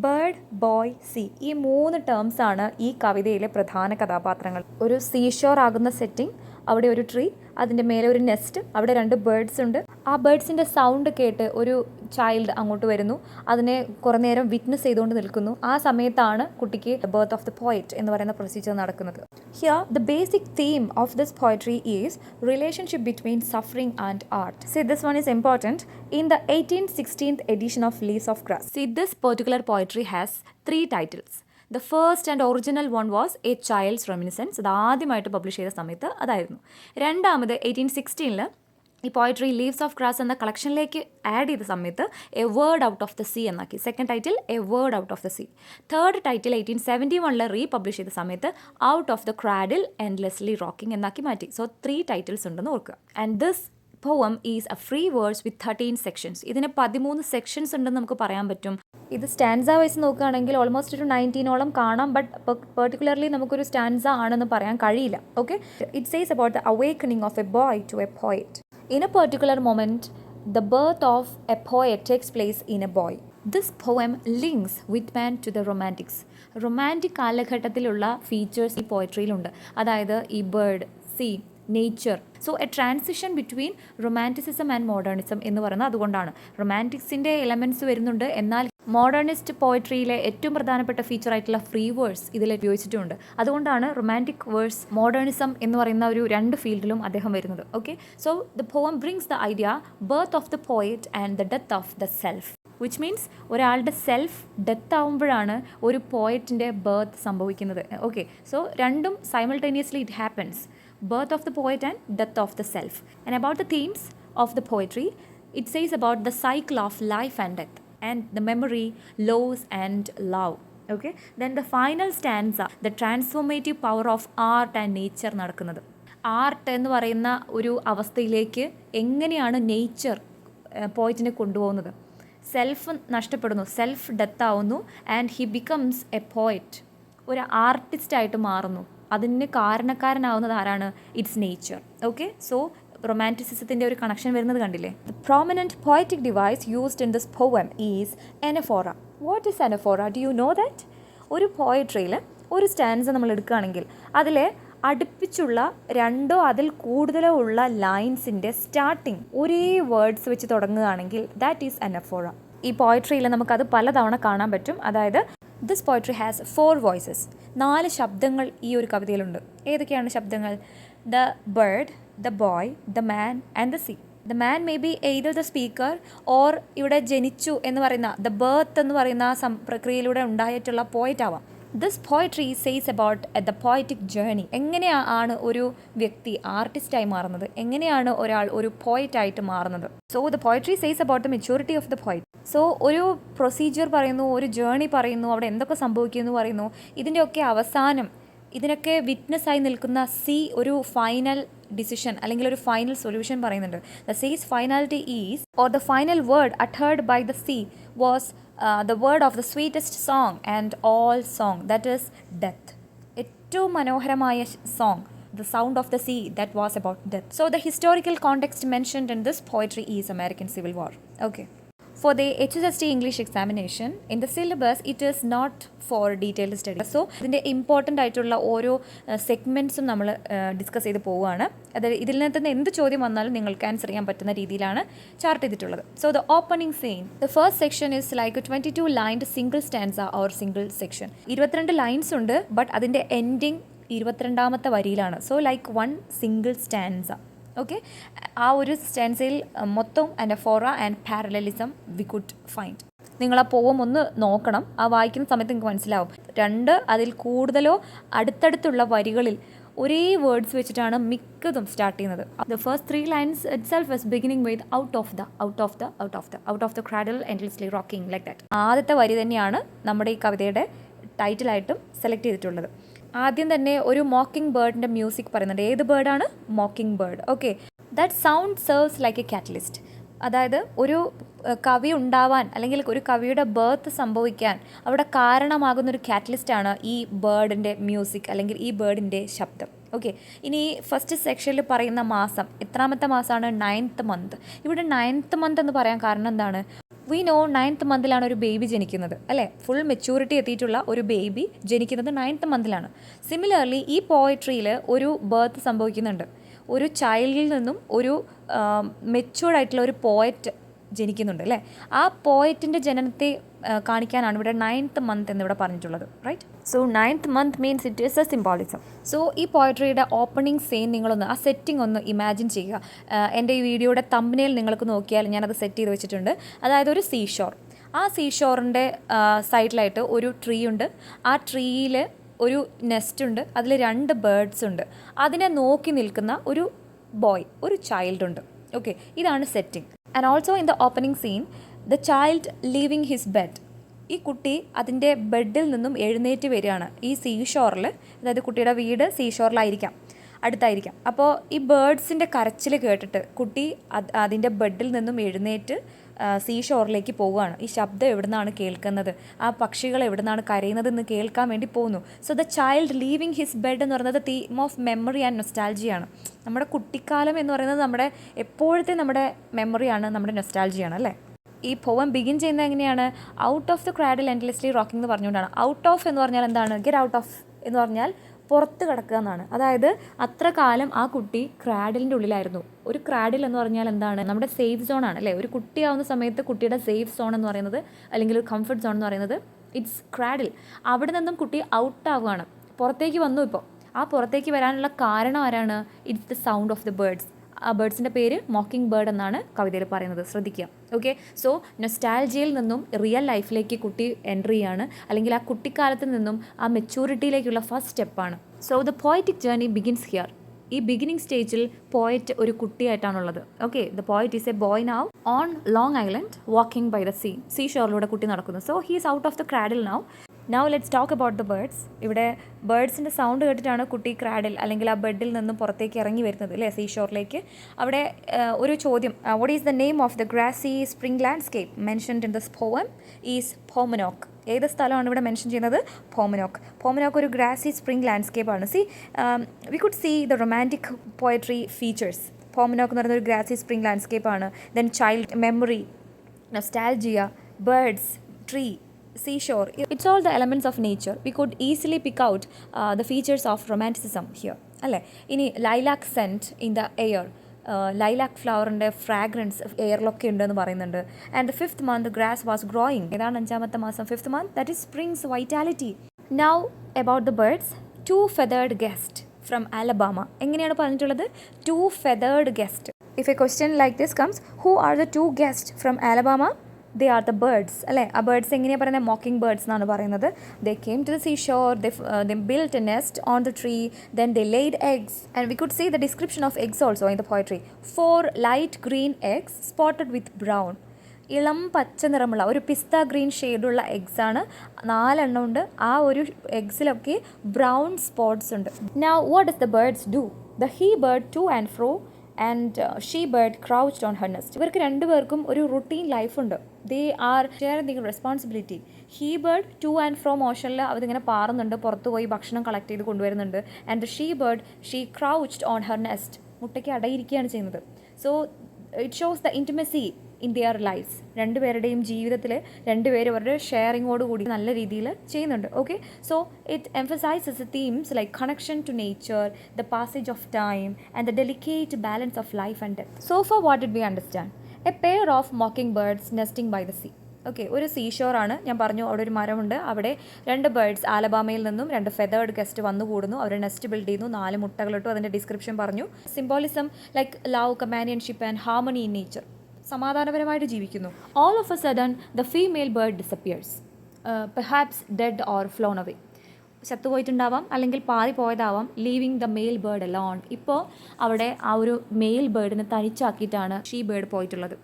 Bird, boy, sea, ഈ 3 ടേംസാണ് ഈ കവിതയിലെ പ്രധാന കഥാപാത്രങ്ങൾ. ഒരു സീഷോർ ആകുന്ന സെറ്റിംഗ്, അവിടെ ഒരു ട്രീ, അതിൻ്റെ മേലെ ഒരു നെസ്റ്റ്, അവിടെ 2 ബേർഡ്സ് ഉണ്ട്. ആ ബേർഡ്സിൻ്റെ സൗണ്ട് കേട്ട് ഒരു ചൈൽഡ് അങ്ങോട്ട് വരുന്നു, അതിനെ കുറേ നേരം വിറ്റ്നസ് ചെയ്തുകൊണ്ട് നിൽക്കുന്നു. ആ സമയത്താണ് കുട്ടിക്ക് ബർത്ത് ഓഫ് ദ പോയറ്റ് എന്ന് പറയുന്ന പ്രൊസീജിയർ നടക്കുന്നത്. Here the basic theme of this poetry is relationship between suffering and art. See, this one is important. In the 1816th edition of Leaves of Grass, see, this particular poetry has 3 titles. The first and original one was A Child's Reminiscence. അത് ആദ്യമായിട്ട് publish ചെയ്ത സമയത്ത് അതായിരുന്നു. രണ്ടാമത് 1816 ഈ poetry leaves of grass എന്ന കളക്ഷനിലേക്ക് add ചെയ്ത സമയത്ത് a word out of the sea എന്നാക്കി. Second title a word out of the sea. Third title 1871 republish ചെയ്ത സമയത്ത് out of the cradle endlessly rocking എന്നാക്കി മാറ്റി. സോ 3 ടൈറ്റിൽസ് ഉണ്ടെന്ന് ഓർക്കുക. And this poem is a free verse with 13 sections. ഇതിന് 13 sections ഉണ്ടെന്ന് നമുക്ക് പറയാൻ പറ്റും. ഇത് സ്റ്റാൻസ വൈസ് നോക്കുകയാണെങ്കിൽ ഓൾമോസ്റ്റ് ഒരു 19ഓളം കാണാം, ബട്ട് പെർട്ടിക്കുലർലി നമുക്കൊരു സ്റ്റാൻസ ആണെന്ന് പറയാൻ കഴിയില്ല. Okay, it says about the awakening of a boy to a poet. In a particular moment the birth of a poet takes place in a boy. ദിസ് poem links Whitman to the romantics. Romantic കാലഘട്ടത്തിലുള്ള features ഈ പോയട്രിയിലുണ്ട്. അതായത് ഈ bird, sea, nature. So a transition between romanticism and modernism എന്ന് പറയുന്നത് അതുകൊണ്ടാണ്. റൊമാൻറ്റിക്സിൻ്റെ elements വരുന്നുണ്ട്, എന്നാൽ മോഡേണിസ്റ്റ് പോയട്രിയിലെ ഏറ്റവും പ്രധാനപ്പെട്ട ഫീച്ചറായിട്ടുള്ള ഫ്രീ വേഴ്സ് ഇതിൽ ഉപയോഗിച്ചിട്ടുണ്ട്. അതുകൊണ്ടാണ് റൊമാൻറ്റിക് വേഴ്സ്, മോഡേണിസം എന്ന് പറയുന്ന ഒരു 2 ഫീൽഡിലും അദ്ദേഹം വരുന്നത്. Okay, so the poem brings the idea birth of the poet and the death of the self, which means ഒരാളുടെ സെൽഫ് ഡെത്ത് ആവുമ്പോഴാണ് ഒരു പോയറ്റിൻ്റെ ബർത്ത് സംഭവിക്കുന്നത്. ഓക്കെ, സോ രണ്ടും simultaneously it happens. Birth of the poet and death of the self. And about the themes of the poetry, it says about the cycle of life and death and the memory, loss and love. Okay, then the final stanza, the transformative power of art and nature നടക്കുന്നത്. Art എന്ന് പറയുന്ന ഒരു അവസ്ഥയിലേക്ക് എങ്ങനെയാണ് nature പോയറ്റിനെ കൊണ്ടുപോകുന്നത്. Self നഷ്ടപ്പെടുന്നു, self death ആവുന്നു, and he becomes a poet, ഒരു ആർട്ടിസ്റ്റായിട്ട് മാറുന്നു. അതിന് കാരണക്കാരനാവുന്നത് ആരാണ്? It's nature. ഓക്കെ, സോ റൊമാൻറ്റിസിസത്തിൻ്റെ ഒരു കണക്ഷൻ വരുന്നത് കണ്ടില്ലേ. The prominent poetic device used in this poem is anaphora. What is anaphora? Do you know that? ഒരു പോയട്രിയിൽ ഒരു സ്റ്റാൻസ് നമ്മൾ എടുക്കുകയാണെങ്കിൽ അതിൽ അടുപ്പിച്ചുള്ള 2 അതിൽ കൂടുതലോ ഉള്ള ലൈൻസിൻ്റെ സ്റ്റാർട്ടിങ് ഒരേ വേർഡ്സ് വെച്ച് തുടങ്ങുകയാണെങ്കിൽ ദാറ്റ് ഈസ് അനഫോറ. ഈ പോയട്രിയിൽ നമുക്കത് പലതവണ കാണാൻ പറ്റും. അതായത് ദിസ് പോയട്രി ഹാസ് 4 വോയിസസ്. 4 ശബ്ദങ്ങൾ ഈ ഒരു കവിതയിലുണ്ട്. ഏതൊക്കെയാണ് ശബ്ദങ്ങൾ? The bird, the boy, the man and the sea. The man may be either the speaker or ഇവിടെ ജനിച്ചു എന്ന് പറയുന്ന ദ ബർത്ത് എന്ന് പറയുന്ന പ്രക്രിയയിലൂടെ ഉണ്ടായിട്ടുള്ള പോയറ്റ് ആവാം. This poetry says about the poetic journey. എങ്ങനെയാണ് ഒരു വ്യക്തി ആർട്ടിസ്റ്റായി മാറുന്നത്, എങ്ങനെയാണ് ഒരാൾ ഒരു പോയറ്റായിട്ട് മാറുന്നത്. So the poetry says about the maturity of the poet. So ഒരു പ്രൊസീജിയർ പറയുന്നു, ഒരു ജേർണി പറയുന്നു, അവിടെ എന്തൊക്കെ സംഭവിക്കുമെന്ന് പറയുന്നു. ഇതിൻ്റെയൊക്കെ അവസാനം ഇതിനൊക്കെ വിറ്റ്നസ് ആയി നിൽക്കുന്ന സി ഒരു ഫൈനൽ ഡിസിഷൻ അല്ലെങ്കിൽ ഒരു ഫൈനൽ സൊല്യൂഷൻ പറയുന്നുണ്ട്. The sea's finality is or the final word uttered by the sea was the word of the sweetest song and all song, that is death. ഏറ്റവും മനോഹരമായ song, the sound of the sea, that was about death. So the historical context mentioned in this poetry is American Civil War. Okay, for the VHSE English examination in the syllabus it is not for detailed study. So ഇതിൻ്റെ important ആയിട്ടുള്ള ഓരോ സെഗ്മെൻറ്റ്സും നമ്മൾ discuss ചെയ്ത് പോവുകയാണ്. അതായത് ഇതിൽ നിന്ന് എന്ത് ചോദ്യം വന്നാലും നിങ്ങൾക്ക് ആൻസർ ചെയ്യാൻ പറ്റുന്ന രീതിയിലാണ് ചാർട്ട് ചെയ്തിട്ടുള്ളത്. So the opening scene, the first section is like 22 lined single stanza or single section. 22 lines ഉണ്ട്, ബട്ട് അതിൻ്റെ എൻഡിങ് 22ാമത്തെ വരിയിലാണ്. So like 1 single stanza. Okay, ആ ഒരു സ്റ്റാൻസയിൽ മൊത്തം anaphora and parallelism we could find. നിങ്ങൾ ആ പോവും ഒന്ന് നോക്കണം, ആ വായിക്കുന്ന സമയത്ത് നിങ്ങൾക്ക് മനസ്സിലാവും. 2 അതിൽ കൂടുതലോ അടുത്തടുത്തുള്ള വരികളിൽ ഒരേ വേർഡ്സ് വെച്ചിട്ടാണ് മിക്കതും സ്റ്റാർട്ട് ചെയ്യുന്നത്. The first 3 lines itself is beginning with out of the cradle endlessly rocking like that. ആദ്യത്തെ വരി തന്നെയാണ് നമ്മുടെ ഈ കവിതയുടെ ടൈറ്റിലായിട്ടും സെലക്ട് ചെയ്തിട്ടുള്ളത്. ആദ്യം തന്നെ ഒരു മോക്കിംഗ് ബേർഡിൻ്റെ മ്യൂസിക് പറയുന്നുണ്ട്. ഏത് ബേർഡാണ്? Mockingbird. Okay, that sound serves like a catalyst. അതായത് ഒരു കവി ഉണ്ടാവാൻ അല്ലെങ്കിൽ ഒരു കവിയുടെ ബർത്ത് സംഭവിക്കാൻ അവിടെ കാരണമാകുന്നൊരു കാറ്റലിസ്റ്റാണ് ഈ ബേർഡിൻ്റെ മ്യൂസിക് അല്ലെങ്കിൽ ഈ ബേർഡിൻ്റെ ശബ്ദം. ഓക്കെ, ഇനി ഫസ്റ്റ് സെക്ഷനിൽ പറയുന്ന മാസം എത്രാമത്തെ മാസമാണ്? 9th month. ഇവിടെ 9th month എന്ന് പറയാൻ കാരണം എന്താണ്? വി നോ 9th മന്തിലാണ് ഒരു ബേബി ജനിക്കുന്നത് അല്ലേ, ഫുൾ മെച്യൂരിറ്റി എത്തിയിട്ടുള്ള ഒരു ബേബി ജനിക്കുന്നത് 9th മന്തിലാണ്. സിമിലർലി ഈ പോയട്രിയിൽ ഒരു ബർത്ത് സംഭവിക്കുന്നുണ്ട്. ഒരു ചൈൽഡിൽ നിന്നും ഒരു മെച്യൂർഡ് ആയിട്ടുള്ള ഒരു പോയറ്റ് ജനിക്കുന്നുണ്ട് അല്ലേ. ആ പോയറ്റിൻ്റെ ജനനത്തെ കാണിക്കാനാണ് ഇവിടെ 9th മന്ത് എന്നിവിടെ പറഞ്ഞിട്ടുള്ളത്, right. So 9th month means it is a symbolism. So ഈ പോയട്രിയുടെ ഓപ്പണിംഗ് സീൻ നിങ്ങളൊന്ന് ആ സെറ്റിംഗ് ഒന്ന് ഇമാജിൻ ചെയ്യുക. എൻ്റെ ഈ വീഡിയോയുടെ തമ്പനയിൽ നിങ്ങൾക്ക് നോക്കിയാൽ ഞാനത് സെറ്റ് ചെയ്ത് വെച്ചിട്ടുണ്ട്. അതായത് ഒരു സീഷോർ, ആ സീഷോറിൻ്റെ സൈഡിലായിട്ട് ഒരു ട്രീ ഉണ്ട്. ആ ട്രീയിൽ ഒരു നെസ്റ്റ് ഉണ്ട്, അതിൽ 2 ബേർഡ്സ് ഉണ്ട്. അതിനെ നോക്കി നിൽക്കുന്ന ഒരു ബോയ്, ഒരു ചൈൽഡ് ഉണ്ട്. ഓക്കെ, ഇതാണ് setting. And also in the opening scene the child leaving his bed. ഈ കുട്ടി അതിൻ്റെ ബെഡിൽ നിന്നും എഴുന്നേറ്റ് വരികയാണ് ഈ സീഷോറിൽ. അതായത് കുട്ടിയുടെ വീട് സീഷോറിലായിരിക്കാം, അടുത്തായിരിക്കാം. അപ്പോൾ ഈ ബേർഡ്സിൻ്റെ കരച്ചിൽ കേട്ടിട്ട് കുട്ടി അതിൻ്റെ ബെഡിൽ നിന്നും എഴുന്നേറ്റ് സീഷോറിലേക്ക് പോവുകയാണ്. ഈ ശബ്ദം എവിടെ നിന്നാണ് കേൾക്കുന്നത്, ആ പക്ഷികൾ എവിടെ നിന്നാണ് കരയുന്നത് എന്ന് കേൾക്കാൻ വേണ്ടി പോകുന്നു. So the child leaving his bed എന്ന് പറയുന്നത് തീം ഓഫ് മെമ്മറി ആൻഡ് നൊസ്റ്റാൾജിയാണ്. നമ്മുടെ കുട്ടിക്കാലം എന്ന് പറയുന്നത് നമ്മുടെ എപ്പോഴത്തെ നമ്മുടെ മെമ്മറിയാണ്, നമ്മുടെ നൊസ്റ്റാൾജിയാണ് അല്ലേ. ഈ പോവം ബിഗിൻ ചെയ്യുന്നത് എങ്ങനെയാണ്? Out of the cradle endlessly rocking എന്ന് പറഞ്ഞുകൊണ്ടാണ്. ഔട്ട് ഓഫ് എന്ന് പറഞ്ഞാൽ എന്താണ്? ഗെറ്റ് ഔട്ട് ഓഫ് എന്ന് പറഞ്ഞാൽ പുറത്ത് കിടക്കുക എന്നാണ്. അതായത് അത്ര കാലം ആ കുട്ടി ക്രാഡിലിൻ്റെ ഉള്ളിലായിരുന്നു. ഒരു ക്രാഡിൽ എന്ന് പറഞ്ഞാൽ എന്താണ്? നമ്മുടെ സേഫ് സോൺ ആണ് അല്ലേ. ഒരു കുട്ടിയാവുന്ന സമയത്ത് കുട്ടിയുടെ സേഫ് സോൺ എന്ന് പറയുന്നത്, അല്ലെങ്കിൽ ഒരു കംഫർട്ട് സോൺ എന്ന് പറയുന്നത് ഇറ്റ്സ് ക്രാഡിൽ. അവിടെ നിന്നും കുട്ടി ഔട്ടാവുകയാണ്, പുറത്തേക്ക് വന്നു. ഇപ്പോൾ ആ പുറത്തേക്ക് വരാനുള്ള കാരണം ആരാണ്? It's the sound of the birds. ആ ബേർഡ്സിൻ്റെ പേര് മോക്കിംഗ് ബേർഡ് എന്നാണ് കവിതയിൽ പറയുന്നത്, ശ്രദ്ധിക്കുക. ഓക്കെ, സോ നൊസ്റ്റാൾജിയയിൽ നിന്നും റിയൽ ലൈഫിലേക്ക് കുട്ടി എൻട്രി ചെയ്യാണ്, അല്ലെങ്കിൽ ആ കുട്ടിക്കാലത്ത് നിന്നും ആ മെച്യൂരിറ്റിയിലേക്കുള്ള ഫസ്റ്റ് സ്റ്റെപ്പാണ്. So the poetic journey begins here. ഈ ബിഗിനിങ് സ്റ്റേജിൽ പോയറ്റ് ഒരു കുട്ടിയായിട്ടാണുള്ളത്. Okay, the poet is a boy now on Long Island walking by the sea ഷോറിലൂടെ കുട്ടി നടക്കുന്നു. So he is out of the cradle now. Now let's talk about the birds. ഇവിടെ ബേർഡ്സിൻ്റെ sound കേട്ടിട്ടാണ് കുട്ടി cradle അല്ലെങ്കിൽ ആ ബെഡിൽ നിന്നും പുറത്തേക്ക് ഇറങ്ങി വരുന്നത് അല്ലേ, സീഷോറിലേക്ക്. അവിടെ ഒരു ചോദ്യം, what is the name of the grassy spring landscape mentioned in this poem is Paumanok. ഏത് സ്ഥലമാണ് ഇവിടെ മെൻഷൻ ചെയ്യുന്നത്? പോമനോക്ക്. പോമനോക്ക് ഒരു ഗ്രാസി സ്പ്രിംഗ് ലാൻഡ്സ്കേപ്പാണ്. We could see the romantic poetry features. Paumanok എന്ന് പറയുന്ന ഒരു ഗ്രാസി സ്പ്രിംഗ് ലാൻഡ്സ്കേപ്പാണ്. Then child memory, nostalgia, birds, tree, seashore. It's all the elements of nature. We could easily pick out the features of romanticism here. അല്ലേ. ഇനി lilac scent in the air. Lilac ഫ്ലവറിൻ്റെ fragrance എയറിലൊക്കെ ഉണ്ടെന്ന് പറയുന്നുണ്ട്. And the 5th month grass was growing. ഏതാണ് 5ാമത്തെ മാസം? 5th month. That is spring's vitality. Now about the birds. 2 feathered guests from Alabama. എങ്ങനെയാണ് പറഞ്ഞിട്ടുള്ളത്? 2 feathered guests. If a question like this comes, who are the 2 guests from Alabama? They are the birds അല്ലേ. ആ birds എങ്ങനെയാണ് പറയുന്നത്? Mocking birds എന്നാണ് പറയുന്നത്. They came to the seashore, they built a nest on the tree, then they laid eggs. And we could see the description of eggs also in the poetry. 4 light green eggs spotted with brown. ഇളം പച്ച നിറമുള്ള ഒരു പിസ്ത green ഷെയ്ഡുള്ള എഗ്സാണ് 4 എണ്ണം ഉണ്ട്. ആ ഒരു എഗ്സിലൊക്കെ brown spots ഉണ്ട്. Now what does the birds do? The he bird to and fro and she bird crouched on her nest. ഇവർക്ക് 2 പേർക്കും ഒരു റുട്ടീൻ ലൈഫുണ്ട്. They are sharing the responsibility. He bird to and fro മോഷനിൽ അവരിങ്ങനെ പാറുന്നുണ്ട്, പുറത്ത് പോയി ഭക്ഷണം കളക്ട് ചെയ്ത് കൊണ്ടുവരുന്നുണ്ട്. And she bird she crouched on her nest. മുട്ടയ്ക്ക് അടയിരിക്കുകയാണ് ചെയ്യുന്നത്. So it shows the intimacy in their lifes. 2 പേരുടെയും ജീവിതത്തിൽ 2 പേരും അവരുടെ ഷെയറിങ്ങോട് കൂടി നല്ല രീതിയിൽ ചെയ്യുന്നുണ്ട്. Okay, so it emphasises the themes like connection to nature, the passage of time and the delicate balance of life and death. So for what did we understand? A pair of mockingbirds nesting by the sea. Okay, ഒരു സീഷോറാണ്. ഞാൻ പറഞ്ഞു അവിടെ ഒരു മരമുണ്ട്. അവിടെ 2 birds ആലബാമയിൽ നിന്നും 2 feathered guest വന്നു കൂടുന്നു. അവർ നെസ്റ്റ് ബിൽഡ് ചെയ്യുന്നു. 4 മുട്ടകളിട്ടു. അതിൻ്റെ ഡിസ്ക്രിപ്ഷൻ പറഞ്ഞു. Symbolism like love, companionship and harmony in nature. സമാധാനപരമായിട്ട് ജീവിക്കുന്നു. All of a sudden the female bird disappears, perhaps dead or flown away. ചത്തുപോയിട്ടുണ്ടാവാം, അല്ലെങ്കിൽ പാറി പോയതാവാം. Leaving the male bird alone. ഇപ്പോൾ അവിടെ ആ ഒരു മെയിൽ ബേർഡിനെ തനിച്ചാക്കിയിട്ടാണ് ഷീ ബേർഡ് പോയിട്ടുള്ളത്.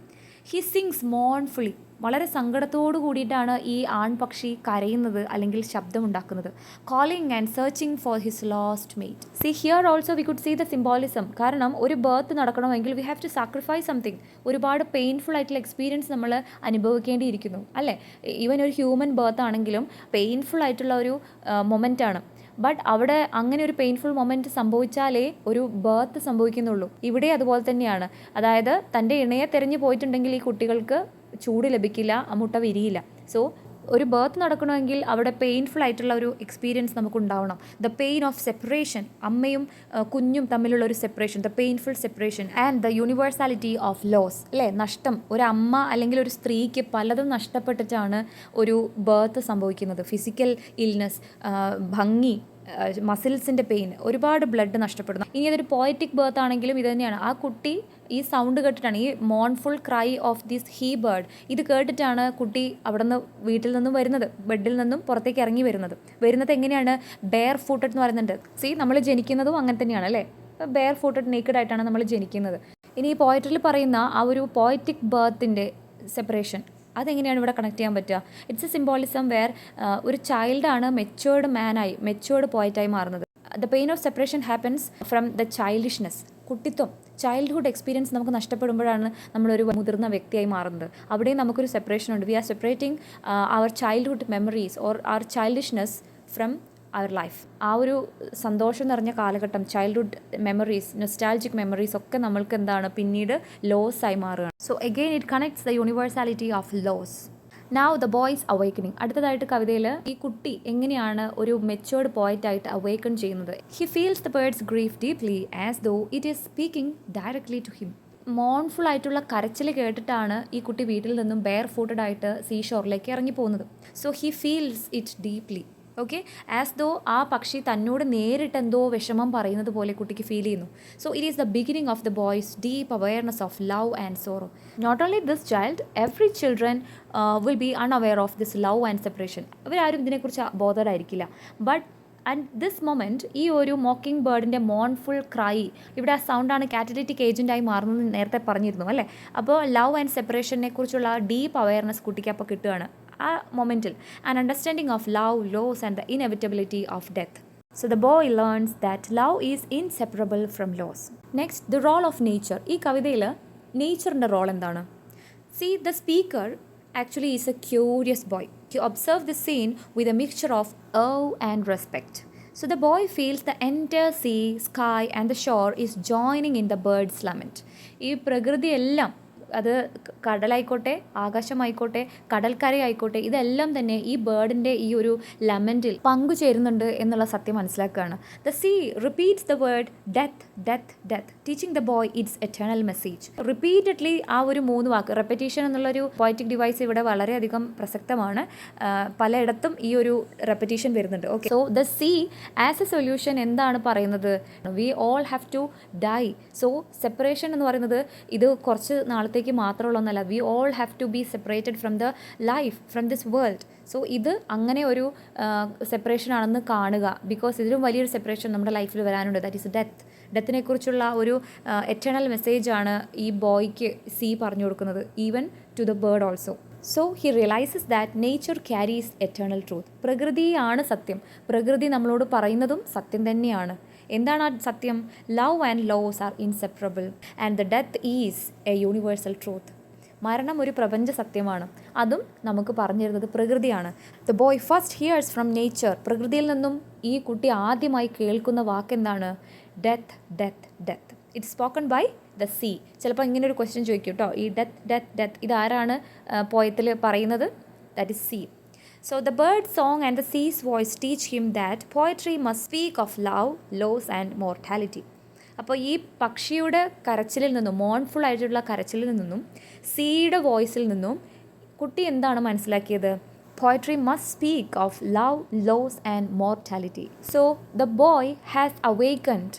He sings mournfully. വളരെ സങ്കടത്തോടു കൂടിയിട്ടാണ് ഈ ആൺപക്ഷി കരയുന്നത് അല്ലെങ്കിൽ ശബ്ദമുണ്ടാക്കുന്നത്. Calling and searching for his lost mate. See here also we could see the symbolism. കാരണം ഒരു ബർത്ത് നടക്കണമെങ്കിൽ we have to sacrifice something. ഒരുപാട് പെയിൻഫുൾ ആയിട്ടുള്ള എക്സ്പീരിയൻസ് നമ്മൾ അനുഭവിക്കേണ്ടിയിരിക്കുന്നു അല്ലേ. ഈവൻ ഒരു ഹ്യൂമൻ ബർത്ത് ആണെങ്കിലും പെയിൻഫുൾ ആയിട്ടുള്ള ഒരു മൊമെൻ്റാണ്. ബട്ട് അവിടെ അങ്ങനെ ഒരു പെയിൻഫുൾ മൊമെൻറ്റ് സംഭവിച്ചാലേ ഒരു ബർത്ത് സംഭവിക്കുന്നുള്ളൂ. ഇവിടെ അതുപോലെ തന്നെയാണ്. അതായത് തൻ്റെ ഇണയെ തിരഞ്ഞു പോയിട്ടുണ്ടെങ്കിൽ ഈ കുട്ടികൾക്ക് ചൂട് ലഭിക്കില്ല, മുട്ട വിരിയില്ല. സോ ഒരു ബർത്ത് നടക്കണമെങ്കിൽ അവിടെ പെയിൻഫുൾ ആയിട്ടുള്ള ഒരു എക്സ്പീരിയൻസ് നമുക്ക് ഉണ്ടാവണം. ദ പെയിൻ ഓഫ് സെപ്പറേഷൻ, അമ്മയും കുഞ്ഞും തമ്മിലുള്ള ഒരു separation, the painful separation and the universality of loss, അല്ലേ? നഷ്ടം. ഒരു അമ്മ അല്ലെങ്കിൽ ഒരു സ്ത്രീക്ക് പലതും നഷ്ടപ്പെട്ടിട്ടാണ് ഒരു ബർത്ത് സംഭവിക്കുന്നത്. ഫിസിക്കൽ ഇൽനെസ്, ഭംഗി, മസിൽസിൻ്റെ പെയിൻ, ഒരുപാട് ബ്ലഡ് നഷ്ടപ്പെടുന്നു. ഇനി അതൊരു പോയറ്റിക് ബർത്ത് ആണെങ്കിലും ഇത് തന്നെയാണ്. ആ കുട്ടി ഈ സൗണ്ട് കേട്ടിട്ടാണ്, ഈ mournful cry of this he bird, ഇത് കേട്ടിട്ടാണ് കുട്ടി അവിടെ നിന്ന് വീട്ടിൽ നിന്നും വരുന്നത്, ബെഡിൽ നിന്നും പുറത്തേക്ക് ഇറങ്ങി വരുന്നത് എങ്ങനെയാണ്? ബെയർ ഫൂട്ടഡ് എന്ന് പറയുന്നുണ്ട്. നമ്മൾ ജനിക്കുന്നതും അങ്ങനെ തന്നെയാണ്, അല്ലേ? ബെയർ ഫൂട്ടഡ്, നേക്കഡ് ആയിട്ടാണ് നമ്മൾ ജനിക്കുന്നത്. ഇനി ഈ പോയട്രിയിൽ പറയുന്ന ആ ഒരു പോയറ്റിക് ബർത്തിൻ്റെ സെപ്പറേഷൻ, അതെങ്ങനെയാണ് ഇവിടെ കണക്ട് ചെയ്യാൻ പറ്റുക? ഇറ്റ്സ് എ സിംബോളിസം വേർ ഒരു ചൈൽഡാണ് മെച്ചുവേർഡ് പോയറ്റായി മാറുന്നത്. The pain of separation happens from the childishness, കുട്ടിത്വം, ചൈൽഡ്ഹുഡ് എക്സ്പീരിയൻസ് നമുക്ക് നഷ്ടപ്പെടുമ്പോഴാണ് നമ്മളൊരു മുതിർന്ന വ്യക്തിയായി മാറുന്നത്. അവിടെയും നമുക്കൊരു സെപ്പറേഷൻ ഉണ്ട്. We are separating our childhood memories or our childishness from our life. ആ ഒരു സന്തോഷം നിറഞ്ഞ കാലഘട്ടം, ചൈൽഡ്ഹുഡ് മെമ്മറീസ്, നൊസ്റ്റാൾജിക് മെമ്മറീസ് ഒക്കെ നമ്മൾക്ക് എന്താണ് പിന്നീട് ലോസ് ആയി മാറുകയാണ്. So again it connects the universality of loss. Now the boy's awakening. അടുത്തതായിട്ട് കവിതയിൽ ഈ കുട്ടി എങ്ങനെയാണ് ഒരു മെച്ചുവേർഡ് പോയറ്റായിട്ട് അവേക്കൺ ചെയ്യുന്നത്? He feels the bird's grief deeply as though it is speaking directly to him. Mournful ആയിട്ടുള്ള കരച്ചിൽ കേട്ടിട്ടാണ് ഈ കുട്ടി വീട്ടിൽ നിന്നും ബെയർ ഫൂട്ടഡ് ആയിട്ട് സീഷോറിലേക്ക് ഇറങ്ങി പോകുന്നത്. So he feels it deeply. Okay, as though ആ പക്ഷി തന്നോട് നേരിട്ട് എന്തോ വിഷമം പറയുന്നത് പോലെ കുട്ടിക്ക് ഫീൽ ചെയ്യുന്നു. So it is the beginning of the boy's deep awareness of love and sorrow. Not only this child, every children will be unaware of this love and separation. അവരാരും ഇതിനെക്കുറിച്ച് ബോധേഡായിരിക്കില്ല. ബട്ട് അറ്റ് ദിസ് മൊമെൻറ്റ് ഈ ഒരു mocking ബേർഡിൻ്റെ mournful cry, ഇവിടെ ആ സൗണ്ടാണ് catalytic ഏജൻറ്റായി മാറുന്നത് നേരത്തെ പറഞ്ഞിരുന്നു, അല്ലേ? അപ്പോൾ ലവ് ആൻഡ് സെപ്പറേഷനെ കുറിച്ചുള്ള ഡീപ്പ് അവെയർനെസ് കുട്ടിക്ക് അപ്പോൾ കിട്ടുകയാണ് ആ മൊമെൻറ്റിൽ. An understanding of love, loss and the inevitability of death. So the boy learns that love is inseparable from loss. Next, the role of nature. ഈ കവിതയിൽ നേച്ചറിൻ്റെ റോൾ എന്താണ്? See, the speaker actually is a curious boy. He observes the scene with a mixture of awe and respect. So the boy feels the entire sea, sky and the shore is joining in the bird's lament. ഈ പ്രകൃതിയെല്ലാം, അത് കടലായിക്കോട്ടെ, ആകാശമായിക്കോട്ടെ, കടൽക്കരയായിക്കോട്ടെ, ഇതെല്ലാം തന്നെ ഈ ബേർഡിൻ്റെ ഈ ഒരു ലമെൻറ്റിൽ പങ്കുചേരുന്നുണ്ട് എന്നുള്ള സത്യം മനസ്സിലാക്കുകയാണ്. The sea repeats the word death death death, teaching the boy its eternal message. Repeatedly ആ ഒരു 3 വാക്ക്, റെപ്പറ്റീഷൻ എന്നുള്ളൊരു പോയറ്റിക് ഡിവൈസ് ഇവിടെ വളരെയധികം പ്രസക്തമാണ്. പലയിടത്തും ഈ ഒരു റെപ്പറ്റീഷൻ വരുന്നുണ്ട്. Okay, so the sea as a solution എന്താണ് പറയുന്നത്? We all have to die. So separation എന്ന് പറയുന്നത് ഇത് കുറച്ച് നാളത്തെ മാത്രമുള്ളൊന്നല്ല. We all have to be separated from the life, from this world. So ഇത് അങ്ങനെ ഒരു സെപ്പറേഷൻ ആണെന്ന് കാണുക. ബിക്കോസ് ഇതിലും വലിയൊരു സെപ്പറേഷൻ നമ്മുടെ ലൈഫിൽ വരാനുണ്ട്. That is death. ഡെത്തിനെക്കുറിച്ചുള്ള ഒരു എറ്റേണൽ മെസ്സേജാണ് ഈ ബോയ്ക്ക് സീ പറഞ്ഞു കൊടുക്കുന്നത്, even to the bird also. So he realises that nature carries eternal truth. പ്രകൃതിയാണ് സത്യം. പ്രകൃതി നമ്മളോട് പറയുന്നതും സത്യം തന്നെയാണ്. എന്താണ് ആ സത്യം? Love and loss are inseparable and the death is a universal truth. മരണം ഒരു പ്രപഞ്ച സത്യമാണ്, അതും നമുക്ക് പറഞ്ഞു തരുന്നത് പ്രകൃതിയാണ്. The boy first hears from nature. പ്രകൃതിയിൽ നിന്നും ഈ കുട്ടി ആദ്യമായി കേൾക്കുന്ന വാക്കെന്താണ്? Death death death. It's spoken by the sea. ചിലപ്പോൾ ഇങ്ങനെ ഒരു ക്വസ്റ്റ്യൻ ചോദിക്കും കേട്ടോ, ഈ ഡെത്ത് ഡെത്ത് ഡെത്ത് ഇതാരാണ് പോയത്തിൽ പറയുന്നത്? That is sea. So the bird's song and the sea's voice teach him that poetry must speak of love, loss and mortality. അപ്പോൾ ഈ പക്ഷിയുടെ കരച്ചിലിൽ നിന്നും, മോൺഫുൾ ആയിട്ടുള്ള കരച്ചിലിൽ നിന്നും, സീയുടെ വോയിസിൽ നിന്നും കുട്ടി എന്താണ് മനസ്സിലാക്കിയത്? Poetry must speak of love, loss and mortality. So the boy has awakened.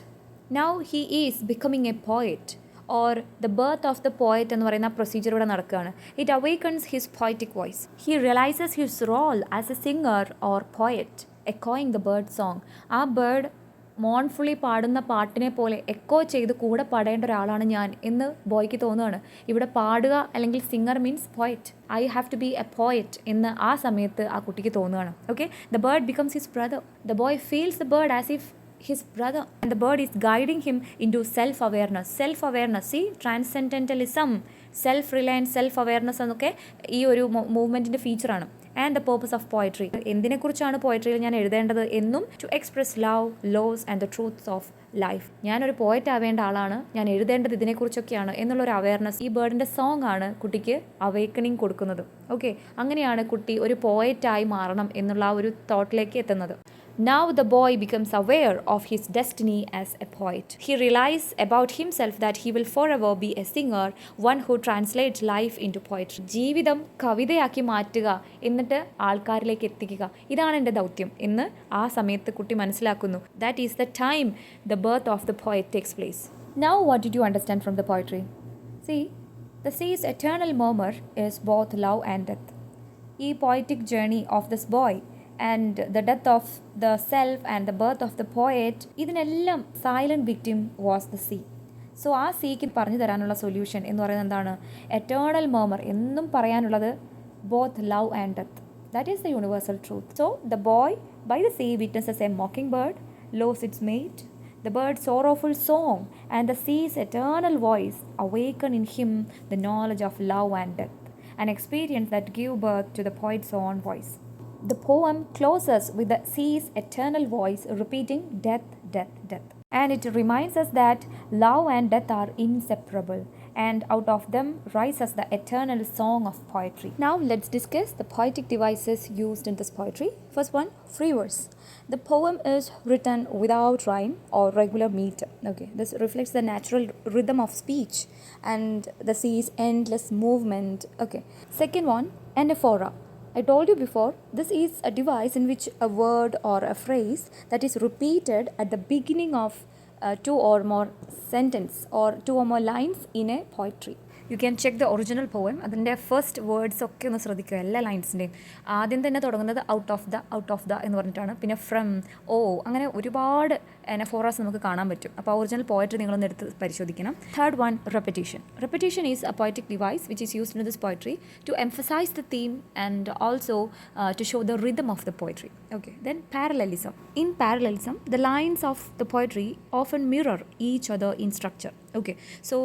Now he is becoming a poet. Or the birth of the poet എന്ന് പറയുന്ന പ്രൊസീജിയർ ഇവിടെ നടക്കുകയാണ്. It awakens his poetic voice. He realises his role as a singer or poet, എക്കോയിങ് the bird song. ആ bird mournfully പാടുന്ന പാട്ടിനെ പോലെ echo ചെയ്ത് കൂടെ പാടേണ്ട ഒരാളാണ് ഞാൻ എന്ന് ബോയ്ക്ക് തോന്നുകയാണ്. ഇവിടെ പാടുക അല്ലെങ്കിൽ singer means poet. I have to be a poet എന്ന് ആ സമയത്ത് ആ കുട്ടിക്ക് തോന്നുകയാണ്. Okay, the bird becomes his brother. The boy feels the bird as if his brother, and the bird is guiding him into self-awareness. See, transcendentalism self reliance, self awareness എന്നൊക്കെ ഈ ഒരു മൂവ്മെൻറ്റിൻ്റെ ഫീച്ചറാണ്. And the purpose of poetry, എന്തിനെക്കുറിച്ചാണ് പോയട്രിയിൽ ഞാൻ എഴുതേണ്ടത് എന്നും, to express love, loss and the truths of life. ഞാനൊരു പോയറ്റ് ആവേണ്ട ആളാണ്, ഞാൻ എഴുതേണ്ടത് ഇതിനെക്കുറിച്ചൊക്കെയാണ് എന്നുള്ളൊരു അവയർനെസ് ഈ ബേർഡിൻ്റെ സോങ് ആണ് കുട്ടിക്ക് അവേക്കണിങ് കൊടുക്കുന്നത്. ഓക്കെ, അങ്ങനെയാണ് കുട്ടി ഒരു പോയറ്റായി മാറണം എന്നുള്ള ആ ഒരു തോട്ടിലേക്ക് എത്തുന്നത്. Now the boy becomes aware of his destiny as a poet. He realizes about himself that he will forever be a singer, one who translates life into poetry. ജീവിതം കവിതയാക്കി മാറ്റുക, എന്നിട്ട് ആൾക്കാരിലേക്ക് എത്തിക്കുക, ഇതാണ് എൻ്റെ ദൗത്യം എന്ന് ആ സമയത്ത് കുട്ടി മനസ്സിലാക്കുന്നു. That is the time the birth of the poet takes place. Now what did you understand from the poetry? See, the sea's eternal murmur is both love and death. ഈ poetic journey of this boy and the death of the self and the birth of the poet, ഇതിനെല്ലാം silent victim was the sea. So ആ seek പറഞ്ഞു തരാനുള്ള solution എന്ന് പറയുന്നത് എന്താണ്? Eternal murmur, എന്നും പറയാനുള്ളത് both love and death. That is the universal truth. So the boy by the sea witnesses a mockingbird lose its mate, the bird's sorrowful song, and the sea's eternal voice awaken in him the knowledge of love and death, an experience that give birth to the poet's own voice. The poem closes with the sea's eternal voice repeating death, death, death. And it reminds us that love and death are inseparable, and out of them rises the eternal song of poetry. Now let's discuss the poetic devices used in this poetry. First one, free verse. The poem is written without rhyme or regular meter. Okay, this reflects the natural rhythm of speech and the sea's endless movement. Okay. Second one, anaphora. I told you before, this is a device in which a word or a phrase that is repeated at the beginning of two or more sentence or two or more lines in a poetry. You can check the original poem. അതിൻ്റെ first words ഒക്കെ ഒന്ന് ശ്രദ്ധിക്കുക, എല്ലാ ലൈൻസിൻ്റെയും. ആദ്യം തന്നെ തുടങ്ങുന്നത് out of the എന്ന് പറഞ്ഞിട്ടാണ്. പിന്നെ ഫ്രം, ഓ, അങ്ങനെ ഒരുപാട് എനഫോറാസ് നമുക്ക് കാണാൻ പറ്റും. അപ്പോൾ ഒറിജിനൽ പോയട്രി നിങ്ങളൊന്ന് എടുത്ത് പരിശോധിക്കണം. Third one, repetition. Repetition is A poetic device which is used in this poetry to emphasize the theme and also to show the rhythm of the poetry. Okay, then parallelism. In parallelism, the lines of the poetry often mirror each other in structure. Okay, so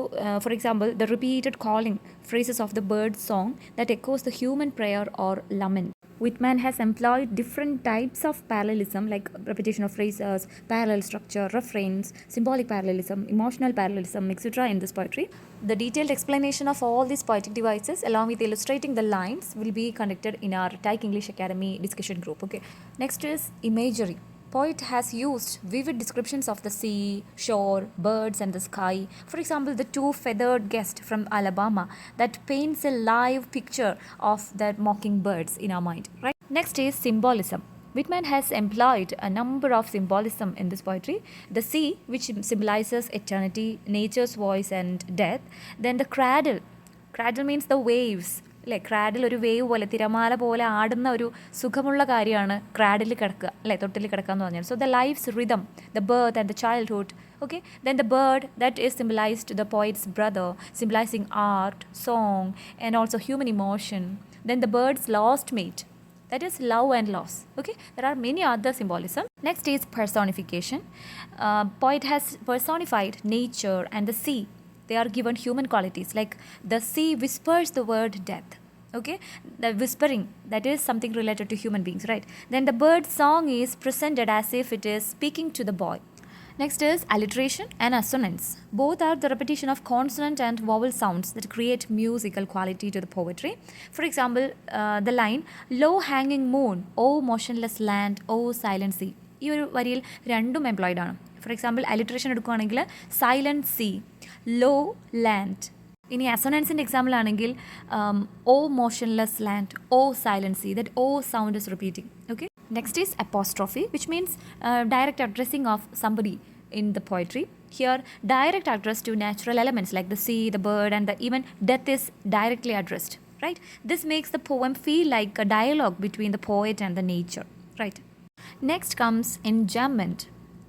for example, the repeated calling phrases of the bird's song that echoes the human prayer or lament. Whitman has employed different types of parallelism like repetition of phrases, parallel structure, refrains, symbolic parallelism, emotional parallelism, etc. in this poetry. The detailed explanation of all these poetic devices along with illustrating the lines will be conducted in our Tyche English Academy discussion group. Okay, next is imagery. Poet has used vivid descriptions of the sea, shore, birds and the sky. For example, the two feathered guests from Alabama that paints a live picture of the mocking birds in our mind, right? Next is symbolism. Whitman has employed a number of symbolism in this poetry. The sea, which symbolizes eternity, nature's voice and death. Then the cradle. Cradle means the waves. അല്ലേ, cradle ഒരു wave പോലെ, തിരമാല പോലെ ആടുന്ന ഒരു സുഖമുള്ള കാര്യമാണ് cradle കിടക്കുക, അല്ലേ, തൊട്ടിൽ കിടക്കുക എന്ന് പറഞ്ഞാൽ. So the life's rhythm, the birth and the childhood. Okay, then the bird that is symbolized the poet's brother, symbolizing art, song and also human emotion. Then the bird's lost mate, that is love and loss. Okay, there are many other symbolism. Next is personification. Poet has personified nature and the sea. They are given human qualities like the sea whispers the word death. Okay, the whispering, that is something related to human beings, right? Then the bird's song is presented as if it is speaking to the boy. Next is alliteration and assonance. Both are the repetition of consonant and vowel sounds that create musical quality to the poetry. For example, the line low hanging moon, oh motionless land, oh silent sea. ഈ ഒരു വരിയിൽ രണ്ടും employed ആണ്. For example alliteration എടുക്കുകയാണെങ്കിൽ silent sea, low land. ഇനി അസോനൻസിൻ്റെ example ആണെങ്കിൽ O motionless land, O silent sea, that O sound is repeating. Okay, next is apostrophe, which means direct addressing of somebody in the poetry. Here, direct address to natural elements like the sea, the bird and the even death is directly addressed, right? This makes the poem feel like a dialogue between the poet and the nature, right? Next comes enjambment.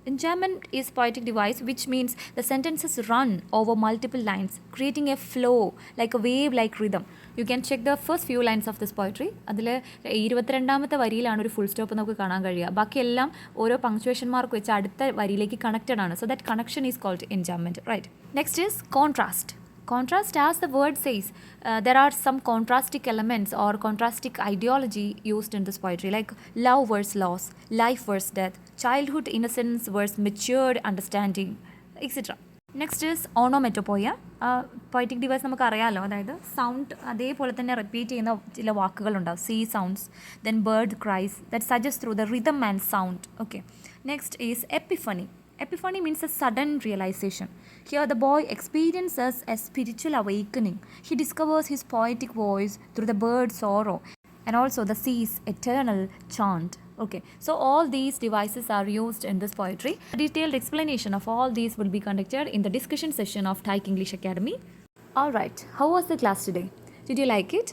Enjambment is poetic device which means the sentences run over multiple lines, creating a flow like a wave-like rhythm. You can check the first few lines of this poetry. അതിൽ 22ാമത്തെ വരിയിലാണ് ഒരു full stop നമുക്ക് കാണാൻ കഴിയുക. ബാക്കിയെല്ലാം ഓരോ punctuation mark വെച്ച് അടുത്ത വരിയിലേക്ക് കണക്റ്റഡ് ആണ്. So that connection is called enjambment, right? Next is contrast. Contrast, as the word says, there are some contrastic elements or contrastic ideology used in this poetry, like love versus loss, life versus death, childhood innocence versus matured understanding, etc. Next is onomatopoeia. Poetic device നമുക്ക് അറിയാമല്ലോ, അതായത് sound അതേപോലെ തന്നെ repeat ചെയ്യുന്ന ചില വാക്കുകളുണ്ടാവും. Sea sounds, then bird cries that suggest through the rhythm and sound. Okay. Next is epiphany. Epiphany means a sudden realization. Here the boy experiences a spiritual awakening. He discovers his poetic voice through the bird's sorrow and also the sea's eternal chant. Okay, so all these devices are used in this poetry. A detailed explanation of all these will be conducted in the discussion session of Tyche English Academy. Alright, how was the class today? Did you like it?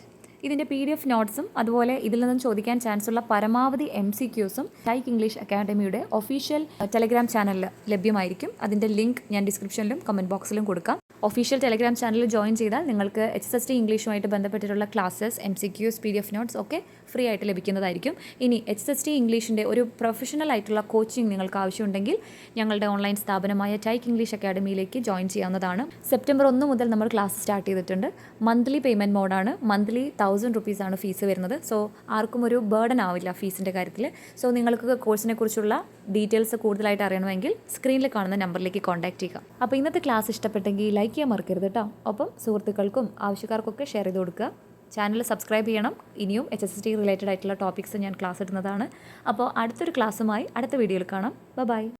ഇതിൻ്റെ PDF നോട്ട്സും അതുപോലെ ഇതിൽ നിന്നും ചോദിക്കാൻ chance ഉള്ള പരമാവധി MCQസും ടൈക്ക് English അക്കാഡമിയുടെ official Telegram ചാനലിൽ ലഭ്യമായിരിക്കും. അതിൻ്റെ link ഞാൻ ഡിസ്ക്രിപ്ഷനിലും കമൻറ്റ് ബോക്സിലും കൊടുക്കാം. ഒഫീഷ്യൽ ടെലഗ്രാം ചാനലിൽ ജോയിൻ ചെയ്താൽ നിങ്ങൾക്ക് HSST ഇംഗ്ലീഷുമായിട്ട് ബന്ധപ്പെട്ടിട്ടുള്ള ക്ലാസ്സസ്, MCQs, PDF നോട്ട്സ് ഒക്കെ ഫ്രീ ആയിട്ട് ലഭിക്കുന്നതായിരിക്കും. ഇനി HSST ഇംഗ്ലീഷിൻ്റെ ഒരു പ്രൊഫഷണൽ ആയിട്ടുള്ള കോച്ചിങ് നിങ്ങൾക്ക് ആവശ്യമുണ്ടെങ്കിൽ ഞങ്ങളുടെ ഓൺലൈൻ സ്ഥാപനമായ ടൈക്ക് ഇംഗ്ലീഷ് അക്കാഡമിയിലേക്ക് ജോയിൻ ചെയ്യാവുന്നതാണ്. സെപ്റ്റംബർ 1 മുതൽ നമ്മൾ ക്ലാസ് സ്റ്റാർട്ട് ചെയ്തിട്ടുണ്ട്. മന്ത്ലി പേയ്മെൻറ്റ് മോഡാണ്. മന്ത്ലി 1000 റുപ്പീസാണ് ഫീസ് വരുന്നത്. സോ ആർക്കും ഒരു ബേർഡൻ ആവില്ല ഫീസിൻ്റെ കാര്യത്തിൽ. സോ നിങ്ങൾക്ക് കോഴ്സിനെ കുറിച്ചുള്ള ഡീറ്റെയിൽസ് കൂടുതലായിട്ട് അറിയണമെങ്കിൽ സ്ക്രീനിൽ കാണുന്ന നമ്പറിലേക്ക് കോൺടാക്ട് ചെയ്യുക. അപ്പോൾ ഇന്നത്തെ ക്ലാസ് ഇഷ്ടപ്പെട്ടെങ്കിൽ ലൈക്ക് ചെയ്യാൻ മറക്കരുത് കേട്ടോ. ഒപ്പം സുഹൃത്തുക്കൾക്കും ആവശ്യക്കാർക്കൊക്കെ ഷെയർ ചെയ്ത് കൊടുക്കുക. ചാനൽ സബ്സ്ക്രൈബ് ചെയ്യണം. ഇനിയും HSST റിലേറ്റഡ് ആയിട്ടുള്ള ടോപ്പിക്സ് ഞാൻ ക്ലാസ് ഇടുന്നതാണ്. അപ്പോൾ അടുത്തൊരു ക്ലാസ്സുമായി അടുത്ത വീഡിയോയിൽ കാണാം. ബൈ.